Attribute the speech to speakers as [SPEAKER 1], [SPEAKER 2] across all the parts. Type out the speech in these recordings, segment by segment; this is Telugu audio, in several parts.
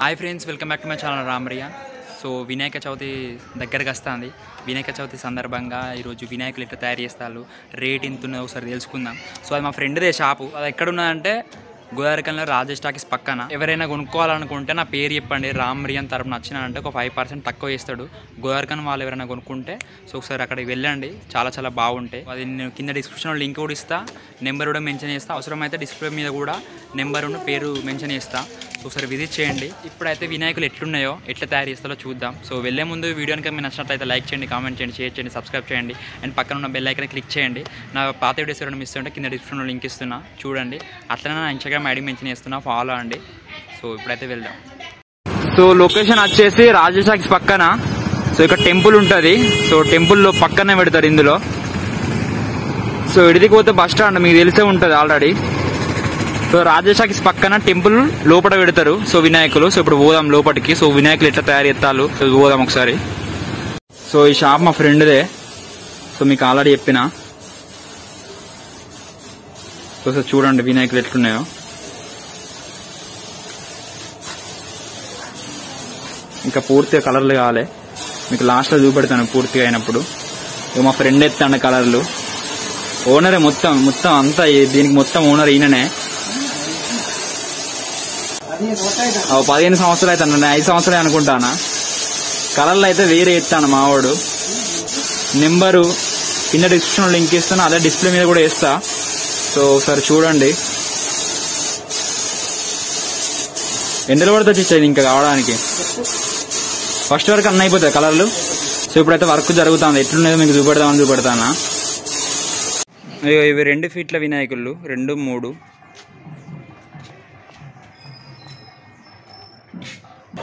[SPEAKER 1] Hi friends, welcome back to my channel Ramaria. So Vinayaka Chavithi దగ్గరకు వస్తుంది. వినాయక చవితి సందర్భంగా ఈరోజు వినాయకులు ఎట్లా తయారు చేస్తారు, రేట్ ఎంత ఉన్నదో ఒకసారి తెలుసుకుందాం. సో అది మా ఫ్రెండ్దే షాపు. అది ఎక్కడున్నదంటే గోదావరికంలో రాజేష్ టాకీస్ పక్కన. ఎవరైనా కొనుక్కోవాలనుకుంటే నా పేరు చెప్పండి, రామరియన్ తరపున వచ్చినానంటే ఒక 5% తక్కువ చేస్తాడు. గోదావరికన్ వాళ్ళు ఎవరైనా కొనుక్కుంటే సో ఒకసారి అక్కడికి వెళ్ళండి, చాలా చాలా బాగుంటాయి. అది నేను కింద డిస్క్రిప్షన్లో లింక్ కూడా ఇస్తా, నెంబర్ కూడా మెన్షన్ చేస్తా. అవసరమైతే డిస్ప్లే మీద కూడా నెంబర్ పేరు మెన్షన్ చేస్తా. సో ఒకసారి విజిట్ చేయండి. ఇప్పుడైతే వినాయకులు ఎట్లున్నాయో, ఎట్లా తయారు చేస్తారో చూద్దాం. సో వెళ్ళే ముందు వీడియోని మీకు నచ్చినట్లయితే లైక్ చేయండి, కామెంట్ చేయండి, షేర్ చేయండి, సబ్స్క్రైబ్ చేయండి. అండ్ పక్కన ఉన్న బెల్ ఐకాన్ క్లిక్ చేయండి. నా పాత వీడియోస్ ఎవరైనా మిస్ ఉంటే కింద డిస్క్రిప్షన్లో లింక్ ఇస్తున్నా, చూడండి. అట్లనే నా ఇన్స్టాగ్రామ్ ఐడి మెన్షన్ చేస్తున్నా, ఫాలో అండి. సో ఇప్పుడైతే వెళ్దాం. సో లొకేషన్ వచ్చేసి రాజేష్ టాకీస్ పక్కన. సో ఇక్కడ టెంపుల్ ఉంటుంది. సో టెంపుల్లో పక్కనే పెడతారు ఇందులో. సో ఇడికి పోతే బస్ స్టాండ్ మీకు తెలిసే ఉంటుంది ఆల్రెడీ. సో రాజేష్ టాకీస్ పక్కన టెంపుల్ లోపల పెడతారు సో వినాయకులు. సో ఇప్పుడు పోదాం లోపలికి. సో వినాయకులు ఎట్లా తయారు చేస్తారు పోదాం ఒకసారి. సో ఈ షాప్ మా ఫ్రెండ్దే. సో మీకు ఆల్రెడీ చెప్పిన. సో చూడండి వినాయకులు ఎట్లున్నాయో. ఇంకా పూర్తిగా కలర్లు కావాలి, మీకు లాస్ట్లో చూపెడతాను పూర్తిగా అయినప్పుడు. ఇక మా ఫ్రెండ్ ఎత్తాను కలర్లు. ఓనరే మొత్తం అంతా, దీనికి మొత్తం ఓనర్ ఈయననే. 15 సంవత్సరాలు అవుతాను, 5 సంవత్సరాలు అనుకుంటానా. కలర్లు అయితే వేరే ఎత్తాను మావాడు. నెంబరు కింద డిస్క్రిప్షన్ లింక్ ఇస్తాను, అదే డిస్ప్లే మీద కూడా వేస్తా. సో ఒకసారి చూడండి. ఎండలు పడితే ఇచ్చేది ఇంకా కావడానికి. ఫస్ట్ వరకు అన్నీ అయిపోతాయి కలర్లు. సో ఇప్పుడైతే వర్క్ జరుగుతుంది, ఎట్లున్నదో మీకు చూపెడతానా. ఇవి 2 ఫీట్ల వినాయకులు, 2, 3,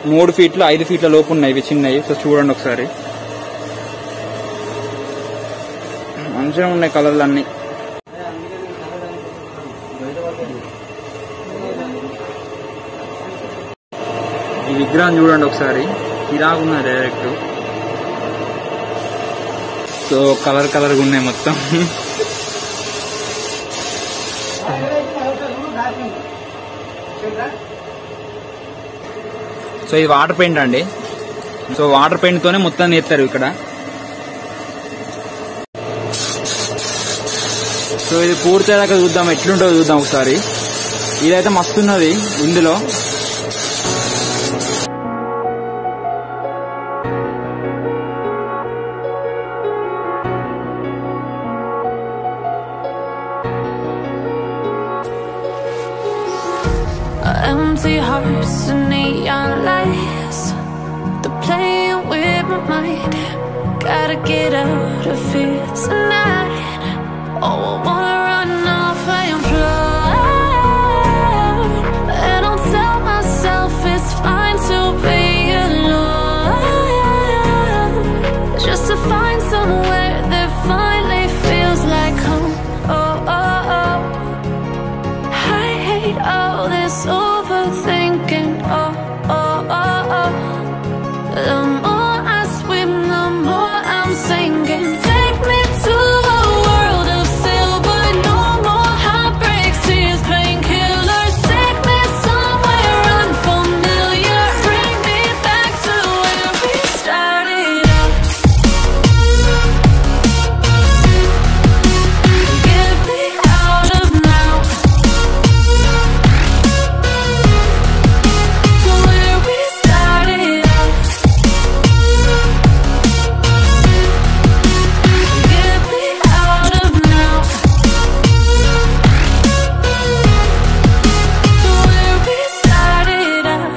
[SPEAKER 1] 3 ఫీట్లు, 5 ఫీట్ల లోపు ఉన్నాయి ఇవి చిన్నవి. సో చూడండి ఒకసారి, మంచిగా ఉన్నాయి కలర్లు అన్ని. ఈ విగ్రహం చూడండి ఒకసారి, ఇలాగున్నది డైరెక్ట్. సో కలర్గా ఉన్నాయి మొత్తం. సో ఇది వాటర్ పెయింట్ అండి. సో వాటర్ పెయింట్ తోనే మొత్తం చేస్తారు ఇక్కడ. సో ఇది పూర్తయ్యాక చూద్దాం ఎట్లుంటుందో చూద్దాం ఒకసారి. ఇదైతే మస్తున్నది ఇందులో.
[SPEAKER 2] Empty hearts and neon lights, they're playing with my mind. Gotta get out of here tonight. Oh, I wanna run off and fly, and I'll tell myself it's fine to be alone, just to find somewhere that finally feels like home. Oh, oh, oh, I hate all this overthinking. Oh, oh, oh, oh. The more I swim, the more I'm sinking. Take me to a world of silver. No more heartbreaks, tears, painkillers. Take me somewhere unfamiliar. Bring me back to where we started out. Get me out of now. To where we started out. Get me out of now. To where we started out.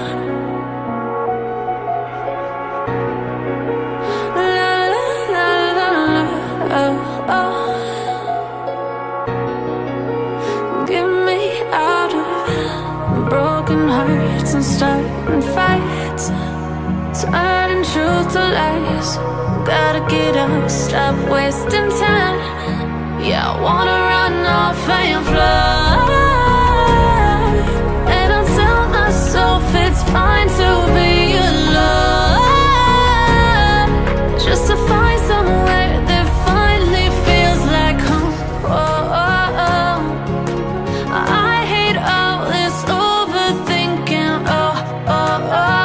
[SPEAKER 2] La la la la la. Oh, oh. Get me out of broken hearts and starting fights, turning truth to lies. Gotta get up, stop wasting time. Yeah, I wanna run off and fly, and I'll tell myself it's fine to be alone, just to find somewhere that finally feels like home. Oh, oh, oh. I hate all this overthinking. Oh, oh, oh.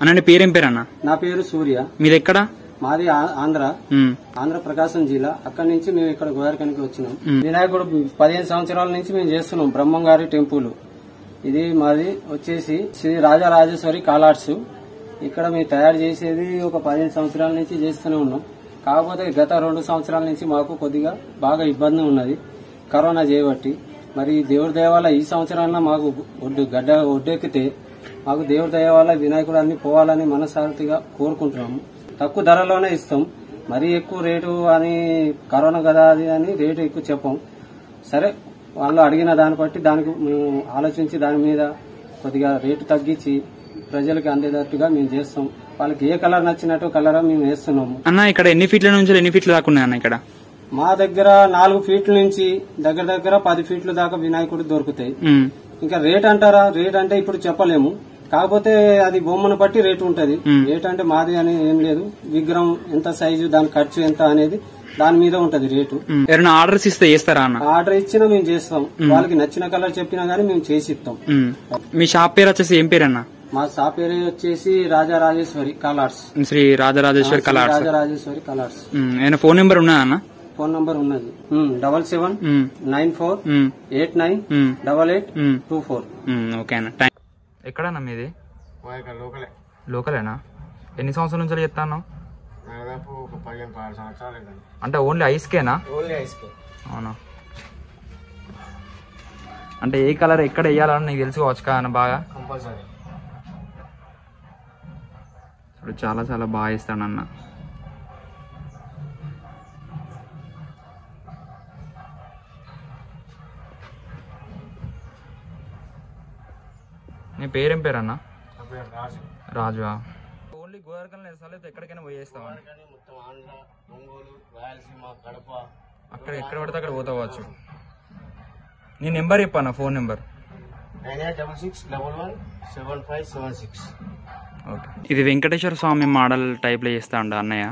[SPEAKER 1] అన్న పేరేం పేరు అన్న?
[SPEAKER 3] నా పేరు సూర్య.
[SPEAKER 1] మీది ఎక్కడ?
[SPEAKER 3] మాది ఆంధ్ర ప్రకాశం జిల్లా. అక్కడి నుంచి మేము ఇక్కడ గోదావరికి వచ్చినాం. వినాయకుడు 15 సంవత్సరాల నుంచి మేము చేస్తున్నాం. బ్రహ్మంగారి టెంపుల్ ఇది. మాది వచ్చేసి శ్రీ రాజరాజేశ్వరి కాలార్ట్స్. ఇక్కడ మేము తయారు చేసేది ఒక 15 సంవత్సరాల నుంచి చేస్తూనే ఉన్నాం. కాకపోతే గత 2 సంవత్సరాల నుంచి మాకు కొద్దిగా బాగా ఇబ్బంది ఉన్నది కరోనా చేయబట్టి. మరి దేవుడి దయ వల్ల ఈ సంవత్సరాన మాకు ఒడ్డెక్కితే మాకు దేవుడి దయ వల్ల వినాయకుడు అన్ని పోవాలని మనసారిగా కోరుకుంటున్నాము. తక్కువ ధరలోనే ఇస్తాం. మరీ ఎక్కువ రేటు అని కరోనా కదా అది అని రేటు ఎక్కువ చెప్పం. సరే వాళ్ళు అడిగిన దాన్ని బట్టి దానికి మేము ఆలోచించి దాని మీద కొద్దిగా రేటు తగ్గించి ప్రజలకు అందేటట్టుగా మేము చేస్తాం. వాళ్ళకి ఏ కలర్ నచ్చినట్టు కలర్ మేము వేస్తున్నాము.
[SPEAKER 1] అన్న ఇక్కడ ఎన్ని ఫీట్ల నుంచి ఎన్ని ఫీట్లు దాకా ఉన్నాయి అన్న? ఇక్కడ
[SPEAKER 3] మా దగ్గర 4 ఫీట్ల నుంచి దగ్గర 10 ఫీట్ల దాకా వినాయకుడు దొరుకుతాయి. ఇంకా రేట్ అంటారా? రేట్ అంటే ఇప్పుడు చెప్పలేము. కాకపోతే అది బొమ్మను బట్టి రేటు ఉంటది. రేట్ అంటే మాది అని ఏం లేదు. విగ్రహం ఎంత సైజు, దాని ఖర్చు ఎంత అనేది దాని మీద ఉంటది రేటు.
[SPEAKER 1] ఎవరైనా ఆర్డర్స్ ఇస్తే చేస్తారా అన్న?
[SPEAKER 3] ఆర్డర్ ఇచ్చినా మేము చేస్తాం. వాళ్ళకి నచ్చిన కలర్ చెప్పినా గానీ మేము చేసి ఇస్తాం.
[SPEAKER 1] మీ షాప్ పేరు వచ్చేసి ఏం పేరు అన్న?
[SPEAKER 3] మా షాప్ పేరు వచ్చేసి Rajarajeshwari colours.
[SPEAKER 1] Shri Rajarajeshwari colours.
[SPEAKER 3] Rajarajeshwari colours.
[SPEAKER 1] ఏమైనా ఫోన్ నెంబర్ ఉన్నదా అన్న?
[SPEAKER 3] ఫోన్ నంబర్ ఉన్నది 7794898824.
[SPEAKER 1] ఓకే అన్న. ఎక్కడన్నా మీది? లోకలేనా? ఎన్ని సంవత్సరాల నుంచి చెప్తాను?
[SPEAKER 3] దాదాపు 15 సంవత్సరాలు.
[SPEAKER 1] అంటే ఓన్లీ ఐస్కేనా?
[SPEAKER 3] ఓన్లీ ఐస్కే.
[SPEAKER 1] అవునా? అంటే ఏ కలర్ ఎక్కడ వేయాలని నీకు తెలుసుకోవచ్చు కదా బాగా?
[SPEAKER 3] కంపల్సరీ.
[SPEAKER 1] ఇప్పుడు చాలా చాలా బాగా ఇస్తానన్న. నీ పేరేం పేరు అన్న? రాజు. ఓన్లీ గోదావరికల్ని వేస్తావా లేదా ఎక్కడికైనా పోయేస్తావా? అక్కడ ఎక్కడ పడితే అక్కడ పోతావచ్చు. నీ నెంబర్ చెప్పన్నా, ఫోన్ నెంబర్.
[SPEAKER 3] 9866117576.
[SPEAKER 1] ఓకే. ఇది వెంకటేశ్వర స్వామి మోడల్ టైప్లో చేస్తా ఉండ అన్నయ్య.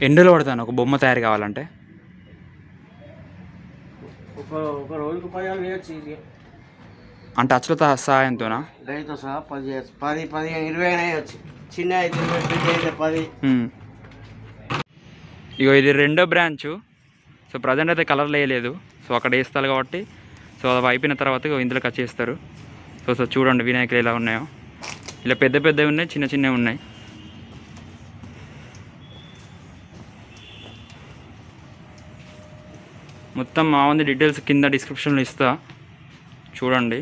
[SPEAKER 1] ఎండులో పడతాను ఒక బొమ్మ తయారు కావాలంటే?
[SPEAKER 3] ఒక రోజుకు 10 వేయచ్చు.
[SPEAKER 1] అంటే అచ్చులతో సహాయంతోనా?
[SPEAKER 3] రైతు సహా 10, 15, 20 వేయచ్చు. చిన్న అయితే 10.
[SPEAKER 1] ఇగో ఇది రెండో బ్రాంచు. సో ప్రజెంట్ అయితే కలర్లు వేయలేదు. సో అక్కడ వేస్తారు కాబట్టి సో అవి అయిపోయిన తర్వాత ఇందులోకి వచ్చేస్తారు. సో చూడండి వినాయకులు ఎలా ఉన్నాయో. ఇలా పెద్ద పెద్దవి ఉన్నాయి, చిన్న చిన్నవి ఉన్నాయి. మొత్తం మా ఉంది డీటెయిల్స్ కింద డిస్క్రిప్షన్లో ఇస్తా, చూడండి.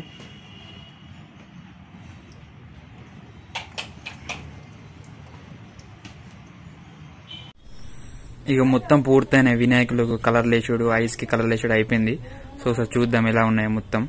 [SPEAKER 1] ఇక మొత్తం పూర్తయినాయి వినాయకులు కలర్ లేచుడు, ఐస్కి కలర్ లేచుడు అయిపోయింది. సో చూద్దాం ఎలా ఉన్నాయో మొత్తం.